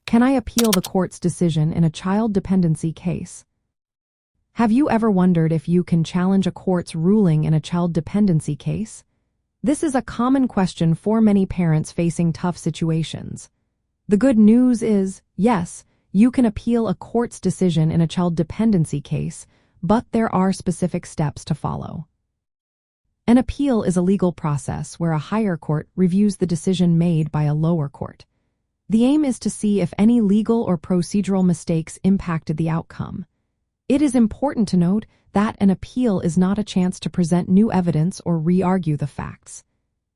Can I appeal the court's decision in a child dependency case? Have you ever wondered if you can challenge a court's ruling in a child dependency case? This is a common question for many parents facing tough situations. The good news is, yes, you can appeal a court's decision in a child dependency case, but there are specific steps to follow. An appeal is a legal process where a higher court reviews the decision made by a lower court. The aim is to see if any legal or procedural mistakes impacted the outcome. It is important to note that an appeal is not a chance to present new evidence or re-argue the facts.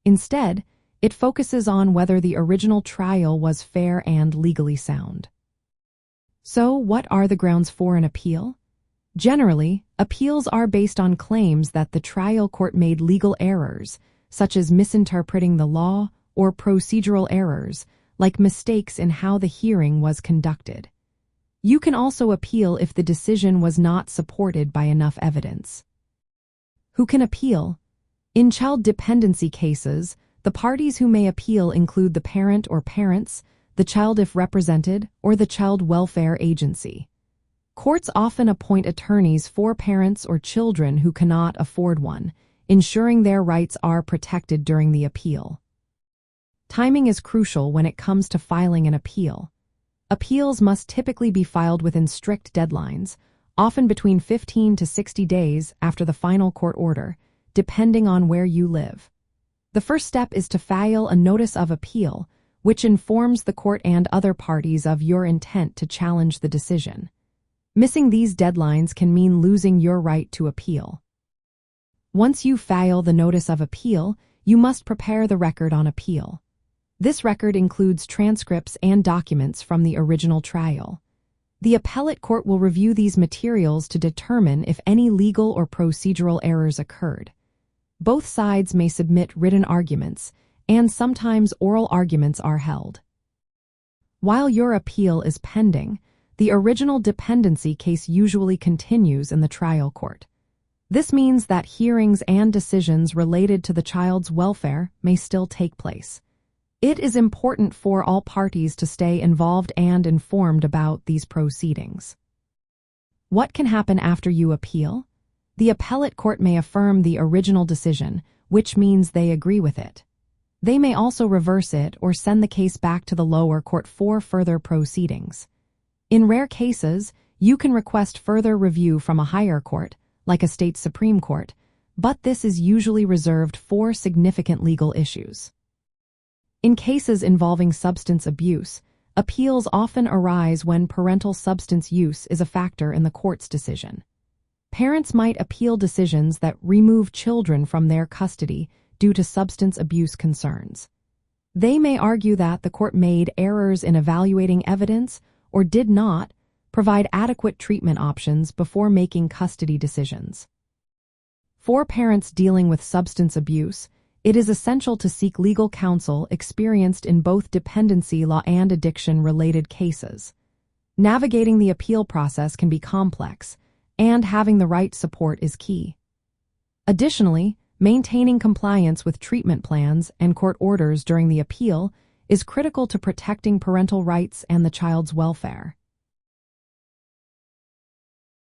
Instead, it focuses on whether the original trial was fair and legally sound. So, what are the grounds for an appeal? Generally, appeals are based on claims that the trial court made legal errors, such as misinterpreting the law, or procedural errors, like mistakes in how the hearing was conducted. You can also appeal if the decision was not supported by enough evidence. Who can appeal? In child dependency cases, the parties who may appeal include the parent or parents, the child if represented, or the child welfare agency. Courts often appoint attorneys for parents or children who cannot afford one, ensuring their rights are protected during the appeal. Timing is crucial when it comes to filing an appeal. Appeals must typically be filed within strict deadlines, often between 15 to 60 days after the final court order, depending on where you live. The first step is to file a notice of appeal, which informs the court and other parties of your intent to challenge the decision. Missing these deadlines can mean losing your right to appeal. Once you file the notice of appeal, you must prepare the record on appeal. This record includes transcripts and documents from the original trial. The appellate court will review these materials to determine if any legal or procedural errors occurred. Both sides may submit written arguments, and sometimes oral arguments are held. While your appeal is pending, the original dependency case usually continues in the trial court. This means that hearings and decisions related to the child's welfare may still take place. It is important for all parties to stay involved and informed about these proceedings. What can happen after you appeal? The appellate court may affirm the original decision, which means they agree with it. They may also reverse it or send the case back to the lower court for further proceedings. In rare cases, you can request further review from a higher court, like a state Supreme Court, but this is usually reserved for significant legal issues. In cases involving substance abuse, appeals often arise when parental substance use is a factor in the court's decision. Parents might appeal decisions that remove children from their custody due to substance abuse concerns. They may argue that the court made errors in evaluating evidence or did not provide adequate treatment options before making custody decisions. For parents dealing with substance abuse, it is essential to seek legal counsel experienced in both dependency law and addiction-related cases. Navigating the appeal process can be complex, and having the right support is key. Additionally, maintaining compliance with treatment plans and court orders during the appeal is critical to protecting parental rights and the child's welfare.